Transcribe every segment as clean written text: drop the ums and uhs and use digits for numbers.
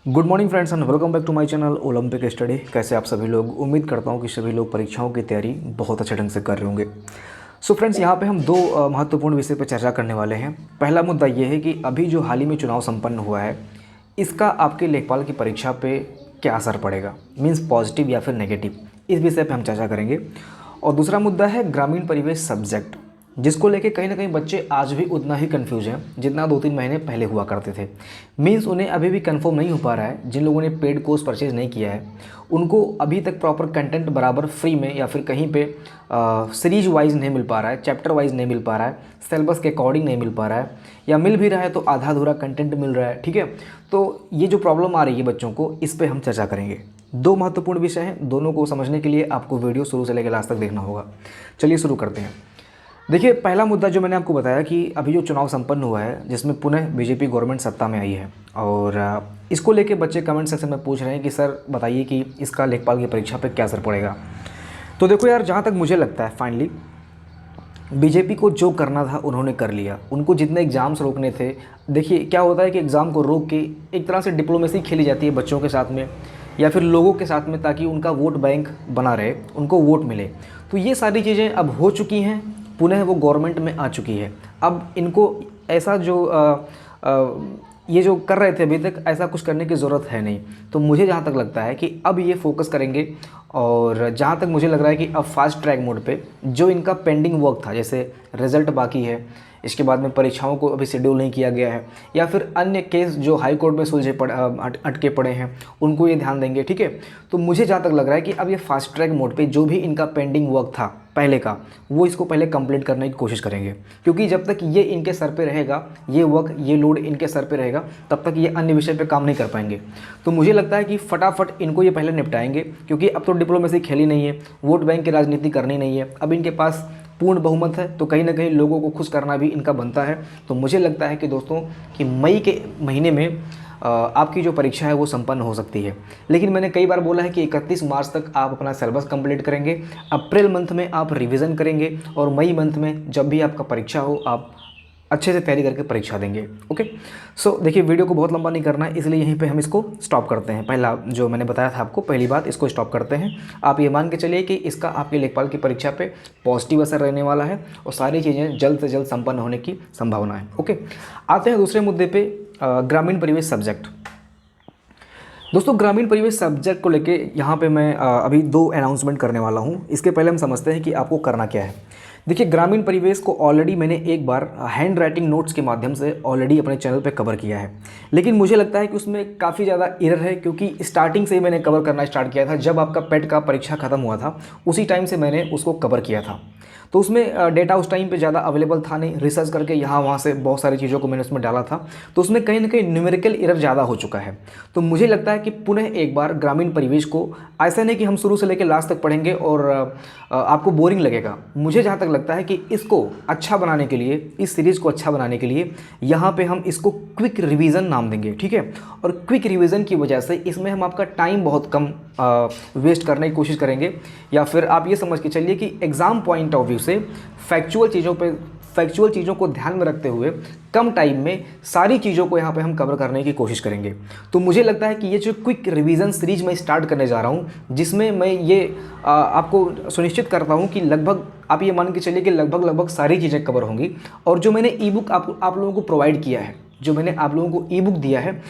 Good morning friends and welcome back to my channel Olympic study. कैसे आप सभी लोग? उम्मीद करता हूँ कि सभी लोग परीक्षाओं की तैयारी बहुत अच्छे ढंग से कर रहे होंगे। सो फ्रेंड्स, यहाँ पे हम दो महत्वपूर्ण विषय पर चर्चा करने वाले हैं। पहला मुद्दा ये है कि अभी जो हाल ही में चुनाव संपन्न हुआ है, इसका आपके लेखपाल की परीक्षा पे क्या असर पड़ेगा, मीन्स पॉजिटिव या फिर नेगेटिव, इस विषय पर हम चर्चा करेंगे। और दूसरा मुद्दा है ग्रामीण परिवेश सब्जेक्ट, जिसको लेके कहीं ना कहीं बच्चे आज भी उतना ही कंफ्यूज हैं जितना 2-3 महीने पहले हुआ करते थे। मीन्स उन्हें अभी भी कंफर्म नहीं हो पा रहा है। जिन लोगों ने पेड कोर्स परचेज नहीं किया है, उनको अभी तक प्रॉपर कंटेंट बराबर फ्री में या फिर कहीं पे सीरीज वाइज नहीं मिल पा रहा है, चैप्टर वाइज नहीं मिल पा रहा है, सिलेबस के अकॉर्डिंग नहीं मिल पा रहा है, या मिल भी रहा है तो आधा अधूरा कंटेंट मिल रहा है। ठीक है, तो ये जो प्रॉब्लम आ रही है बच्चों को, इस पर हम चर्चा करेंगे। दो महत्वपूर्ण विषय हैं, दोनों को समझने के लिए आपको वीडियो शुरू से लेकर लास्ट तक देखना होगा। चलिए शुरू करते हैं। देखिए, पहला मुद्दा जो मैंने आपको बताया कि अभी जो चुनाव संपन्न हुआ है, जिसमें पुनः बीजेपी गवर्नमेंट सत्ता में आई है, और इसको लेके बच्चे कमेंट सेक्शन में पूछ रहे हैं कि सर बताइए कि इसका लेखपाल की परीक्षा पे क्या असर पड़ेगा। तो देखो यार, जहाँ तक मुझे लगता है फाइनली बीजेपी को जो करना था उन्होंने कर लिया। उनको जितने एग्ज़ाम्स रोकने थे, देखिए क्या होता है कि एग्ज़ाम को रोक के एक तरह से डिप्लोमेसी खेली जाती है बच्चों के साथ में या फिर लोगों के साथ में, ताकि उनका वोट बैंक बना रहे, उनको वोट मिले। तो ये सारी चीज़ें अब हो चुकी हैं, पुनः वो गवर्नमेंट में आ चुकी है। अब इनको ऐसा ये जो कर रहे थे अभी तक, ऐसा कुछ करने की ज़रूरत है नहीं। तो मुझे जहाँ तक लगता है कि अब ये फोकस करेंगे, और जहाँ तक मुझे लग रहा है कि अब फास्ट ट्रैक मोड पे जो इनका पेंडिंग वर्क था, जैसे रिज़ल्ट बाकी है, इसके बाद में परीक्षाओं को अभी शेड्यूल नहीं किया गया है, या फिर अन्य केस जो हाई कोर्ट में अटके पड़े हैं, उनको ये ध्यान देंगे। ठीक है, तो मुझे जहाँ तक लग रहा है कि अब ये फास्ट ट्रैक मोड पे जो भी इनका पेंडिंग वर्क था पहले का, वो इसको पहले कंप्लीट करने की कोशिश करेंगे। क्योंकि जब तक ये इनके सर पे रहेगा, ये वर्क, ये लोड इनके सर पे रहेगा, तब तक ये अन्य विषय पे काम नहीं कर पाएंगे। तो मुझे लगता है कि फटाफट इनको ये पहले निपटाएंगे, क्योंकि अब तो डिप्लोमेसी खेली नहीं है, वोट बैंक की राजनीति करनी नहीं है। अब इनके पास पूर्ण बहुमत है, तो कहीं ना कहीं लोगों को खुश करना भी इनका बनता है। तो मुझे लगता है कि दोस्तों कि मई के महीने में आपकी जो परीक्षा है वो संपन्न हो सकती है। लेकिन मैंने कई बार बोला है कि 31 मार्च तक आप अपना सिलेबस कंप्लीट करेंगे, अप्रैल मंथ में आप रिवीजन करेंगे, और मई मंथ में जब भी आपका परीक्षा हो, आप अच्छे से तैयारी करके परीक्षा देंगे। ओके, सो देखिए, वीडियो को बहुत लंबा नहीं करना है, इसलिए यहीं पे हम इसको स्टॉप करते हैं। पहला जो मैंने बताया था आपको, पहली बात, इसको स्टॉप करते हैं। आप ये मान के चलिए कि इसका आपके लेखपाल की परीक्षा पे पॉजिटिव असर रहने वाला है, और सारी चीज़ें जल्द से जल्द संपन्न होने की संभावना है। ओके, आते हैं दूसरे मुद्दे पे, ग्रामीण परिवेश सब्जेक्ट। दोस्तों, ग्रामीण परिवेश सब्जेक्ट को लेके यहाँ पे मैं अभी 2 अनाउंसमेंट करने वाला हूँ। इसके पहले हम समझते हैं कि आपको करना क्या है। देखिए, ग्रामीण परिवेश को ऑलरेडी मैंने एक बार हैंड राइटिंग नोट्स के माध्यम से ऑलरेडी अपने चैनल पे कवर किया है, लेकिन मुझे लगता है कि उसमें काफ़ी ज़्यादा एरर है, क्योंकि स्टार्टिंग से ही मैंने कवर करना स्टार्ट किया था। जब आपका पेट का परीक्षा खत्म हुआ था, उसी टाइम से मैंने उसको कवर किया था। तो उसमें डेटा उस टाइम पे ज़्यादा अवेलेबल था नहीं, रिसर्च करके यहाँ वहाँ से बहुत सारी चीज़ों को मैंने उसमें डाला था, तो उसमें कहीं ना कहीं न्यूमेरिकल एरर ज़्यादा हो चुका है। तो मुझे लगता है कि पुनः एक बार ग्रामीण परिवेश को, ऐसा नहीं कि हम शुरू से लेकर लास्ट तक पढ़ेंगे और आपको बोरिंग लगेगा। मुझे जहाँ तक लगता है कि इसको अच्छा बनाने के लिए, इस सीरीज़ को अच्छा बनाने के लिए, यहाँ पे हम इसको क्विक रिवीजन नाम देंगे। ठीक है, और क्विक रिवीजन की वजह से इसमें हम आपका टाइम बहुत कम वेस्ट करने की कोशिश करेंगे, या फिर आप ये समझ के चलिए कि एग्ज़ाम पॉइंट ऑफ व्यू से फैक्चुअल चीज़ों को ध्यान में रखते हुए कम टाइम में सारी चीज़ों को यहाँ पे हम कवर करने की कोशिश करेंगे। तो मुझे लगता है कि ये जो क्विक रिवीजन सीरीज मैं स्टार्ट करने जा रहा हूँ, जिसमें मैं ये आपको सुनिश्चित करता हूँ कि लगभग आप ये मान के चलिए कि लगभग सारी चीज़ें कवर होंगी। और जो मैंने ई बुक आप लोगों को प्रोवाइड किया है, जो मैंने आप लोगों को ई बुक दिया है,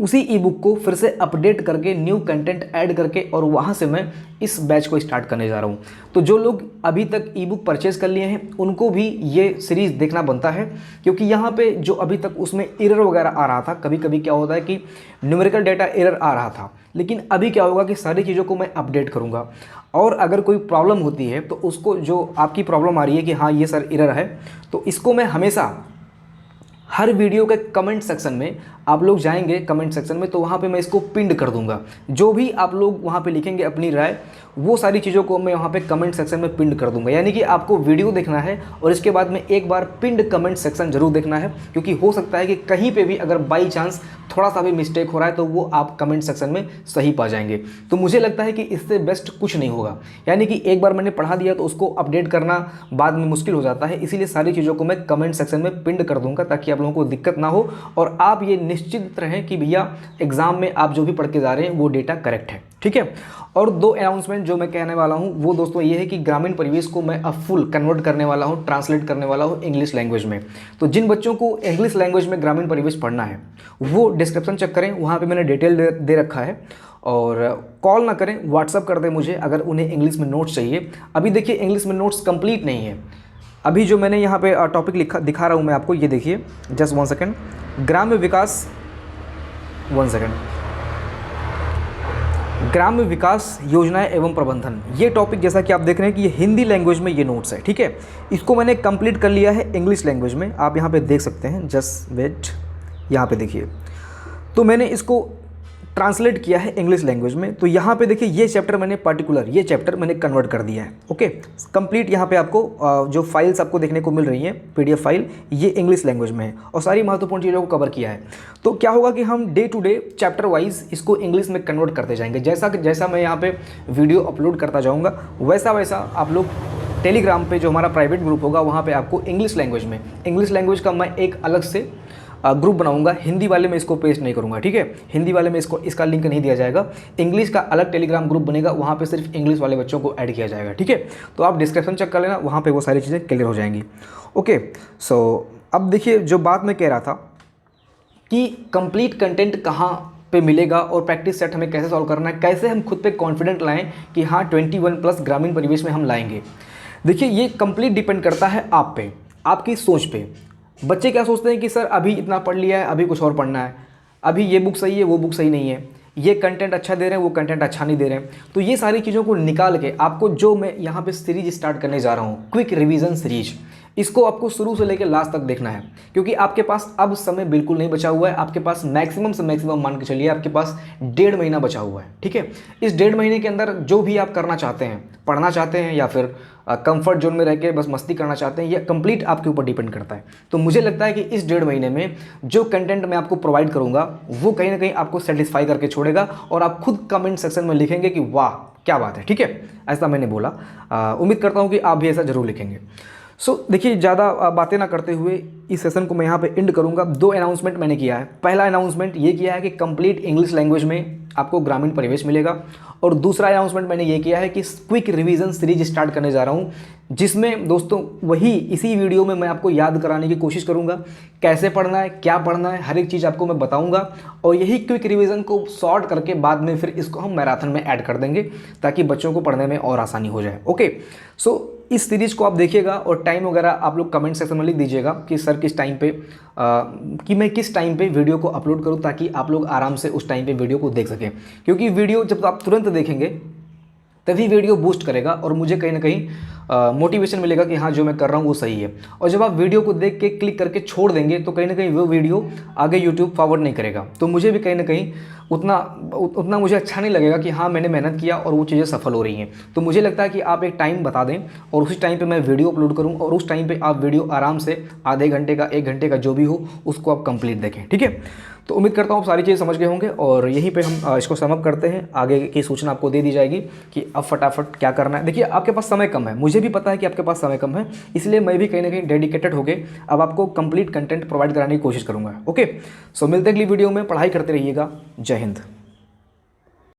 उसी ई बुक को फिर से अपडेट करके न्यू कंटेंट ऐड करके, और वहाँ से मैं इस बैच को स्टार्ट करने जा रहा हूँ। तो जो लोग अभी तक ई बुक परचेज़ कर लिए हैं, उनको भी ये सीरीज़ देखना बनता है, क्योंकि यहाँ पे जो अभी तक उसमें एरर वगैरह आ रहा था, कभी कभी क्या होता है कि न्यूमेरिकल डेटा एरर आ रहा था, लेकिन अभी क्या होगा कि सारी चीज़ों को मैं अपडेट करूँगा। और अगर कोई प्रॉब्लम होती है, तो उसको, जो आपकी प्रॉब्लम आ रही है कि हाँ ये सर एरर है, तो इसको मैं हमेशा हर वीडियो के कमेंट सेक्शन में, आप लोग जाएंगे कमेंट सेक्शन में, तो वहाँ पे मैं इसको पिंड कर दूंगा। जो भी आप लोग वहाँ पे लिखेंगे अपनी राय, वो सारी चीज़ों को मैं वहाँ पे कमेंट सेक्शन में पिंड कर दूंगा। यानी कि आपको वीडियो देखना है और इसके बाद में एक बार पिंड कमेंट सेक्शन जरूर देखना है, क्योंकि हो सकता है कि कहीं पे भी अगर बाई चांस थोड़ा सा भी मिस्टेक हो रहा है, तो वो आप कमेंट सेक्शन में सही पा जाएंगे। तो मुझे लगता है कि इससे बेस्ट कुछ नहीं होगा। यानी कि एक बार मैंने पढ़ा दिया तो उसको अपडेट करना बाद में मुश्किल हो जाता है, इसीलिए सारी चीज़ों को मैं कमेंट सेक्शन में पिंड कर दूंगा, ताकि आप लोगों को दिक्कत ना हो और आप ये निश्चित रहें कि भैया एग्ज़ाम में आप जो भी पढ़ के जा रहे हैं वो डेटा करेक्ट है, ठीक है। और 2 अनाउंसमेंट जो मैं कहने वाला हूँ वो दोस्तों ये है कि ग्रामीण परिवेश को मैं अब फुल कन्वर्ट करने वाला हूँ, ट्रांसलेट करने वाला हूँ इंग्लिश लैंग्वेज में। तो जिन बच्चों को इंग्लिश लैंग्वेज में ग्रामीण परिवेश पढ़ना है वो डिस्क्रिप्शन चेक करें, वहाँ पे मैंने डिटेल दे रखा है। और कॉल ना करें, व्हाट्सअप कर दें मुझे अगर उन्हें इंग्लिश में नोट्स चाहिए। अभी देखिए इंग्लिश में नोट्स कंप्लीट नहीं है। अभी जो मैंने यहाँ पे टॉपिक दिखा रहा हूँ मैं आपको, ये देखिए, जस्ट 1 सेकेंड। ग्राम्य विकास, 1 सेकेंड, ग्राम्य विकास योजनाएं एवं प्रबंधन, ये टॉपिक जैसा कि आप देख रहे हैं कि ये हिंदी लैंग्वेज में ये नोट्स है, ठीक है। इसको मैंने कंप्लीट कर लिया है इंग्लिश लैंग्वेज में, आप यहाँ पे देख सकते हैं, जस्ट वेट, यहाँ पे देखिए। तो मैंने इसको ट्रांसलेट किया है इंग्लिश लैंग्वेज में। तो यहाँ पे देखिए ये चैप्टर मैंने पर्टिकुलर ये चैप्टर मैंने कन्वर्ट कर दिया है, ओके। कंप्लीट यहाँ पे आपको जो फाइल्स आपको देखने को मिल रही हैं पीडीएफ फाइल, ये इंग्लिश लैंग्वेज में है और सारी महत्वपूर्ण चीज़ों को कवर किया है। तो क्या होगा कि हम day to day chapter wise इसको इंग्लिश में कन्वर्ट करते जाएंगे। जैसा मैं यहाँ पे वीडियो अपलोड करता जाऊँगा वैसा वैसा आप लोग टेलीग्राम पे जो हमारा प्राइवेट ग्रुप होगा वहाँ पे आपको इंग्लिश लैंग्वेज का मैं एक अलग से ग्रुप बनाऊंगा। हिंदी वाले में इसको पेस्ट नहीं करूंगा, ठीक है। हिंदी वाले में इसका लिंक नहीं दिया जाएगा। इंग्लिश का अलग टेलीग्राम ग्रुप बनेगा, वहाँ पे सिर्फ इंग्लिश वाले बच्चों को ऐड किया जाएगा, ठीक है। तो आप डिस्क्रिप्शन चेक कर लेना, वहाँ पे वो सारी चीज़ें क्लियर हो जाएंगी, ओके। सो अब देखिए जो बात मैं कह रहा था कि कंप्लीट कंटेंट कहाँ पे मिलेगा और प्रैक्टिस सेट हमें कैसे सॉल्व करना है, कैसे हम खुद पे कॉन्फिडेंट लाएं कि हाँ 21+ ग्रामीण परिवेश में हम लाएंगे। देखिए ये कंप्लीट डिपेंड करता है आप पे, आपकी सोच पे। बच्चे क्या सोचते हैं कि सर अभी इतना पढ़ लिया है, अभी कुछ और पढ़ना है, अभी ये बुक सही है, वो बुक सही नहीं है, ये कंटेंट अच्छा दे रहे हैं, वो कंटेंट अच्छा नहीं दे रहे हैं। तो ये सारी चीज़ों को निकाल के आपको जो मैं यहाँ पे सीरीज स्टार्ट करने जा रहा हूँ, क्विक रिवीजन सीरीज, इसको आपको शुरू से लेकर लास्ट तक देखना है। क्योंकि आपके पास अब समय बिल्कुल नहीं बचा हुआ है, आपके पास मैक्सिमम से मैक्सिमम मान के चलिए आपके पास 1.5 महीना बचा हुआ है, ठीक है। इस 1.5 महीने के अंदर जो भी आप करना चाहते हैं, पढ़ना चाहते हैं या फिर कंफर्ट जोन में रह के बस मस्ती करना चाहते हैं, ये कंप्लीट आपके ऊपर डिपेंड करता है। तो मुझे लगता है कि इस 1.5 महीने में जो कंटेंट मैं आपको प्रोवाइड करूंगा वो कहीं ना कहीं आपको सेटिस्फाई करके छोड़ेगा और आप खुद कमेंट सेक्शन में लिखेंगे कि वाह क्या बात है, ठीक है। ऐसा मैंने बोला, उम्मीद करता हूँ कि आप भी ऐसा जरूर लिखेंगे। सो देखिए ज़्यादा बातें ना करते हुए इस सेशन को मैं यहाँ पे एंड करूँगा। 2 अनाउंसमेंट मैंने किया है। पहला अनाउंसमेंट ये किया है कि कंप्लीट इंग्लिश लैंग्वेज में आपको ग्रामीण परिवेश मिलेगा, और दूसरा अनाउंसमेंट मैंने ये किया है कि क्विक रिवीजन सीरीज स्टार्ट करने जा रहा हूँ, जिसमें दोस्तों वही इसी वीडियो में मैं आपको याद कराने की कोशिश करूँगा, कैसे पढ़ना है, क्या पढ़ना है, हर एक चीज़ आपको मैं बताऊँगा। और यही क्विक रिवीजन को सॉर्ट करके बाद में फिर इसको हम मैराथन में ऐड कर देंगे ताकि बच्चों को पढ़ने में और आसानी हो जाए, ओके। सो इस सीरीज़ को आप देखिएगा और टाइम वगैरह आप लोग कमेंट सेक्शन में लिख दीजिएगा कि सर किस टाइम पे कि मैं किस टाइम पे वीडियो को अपलोड करूं, ताकि आप लोग आराम से उस टाइम पे वीडियो को देख सकें। क्योंकि वीडियो जब आप तुरंत देखेंगे तभी वीडियो बूस्ट करेगा और मुझे कहीं ना कहीं मोटिवेशन मिलेगा कि हाँ जो मैं कर रहा हूँ वो सही है। और जब आप वीडियो को देख के क्लिक करके छोड़ देंगे तो कहीं ना कहीं वो वीडियो आगे यूट्यूब फॉरवर्ड नहीं करेगा, तो मुझे भी कहीं ना कहीं उतना मुझे अच्छा नहीं लगेगा कि हाँ मैंने मेहनत किया और वो चीज़ें सफल हो रही हैं। तो मुझे लगता है कि आप एक टाइम बता दें और उसी टाइम पे मैं वीडियो अपलोड करूँ और उस टाइम पे आप वीडियो आराम से आधे घंटे का 1 घंटे का जो भी हो उसको आप कंप्लीट देखें, ठीक है। तो उम्मीद करता हूँ आप सारी चीज़ें समझ गए होंगे और यहीं पे हम इसको समअप करते हैं। आगे की सूचना आपको दे दी जाएगी कि अब फटाफट क्या करना है। देखिए आपके पास समय कम है, मुझे भी पता है कि आपके पास समय कम है, इसलिए मैं भी कहीं ना कहीं डेडिकेटेड होकर अब आपको कंप्लीट कंटेंट प्रोवाइड कराने की कोशिश करूँगा, ओके। सो मिलते हैं अगली वीडियो में, पढ़ाई करते रहिएगा। जय हिंद।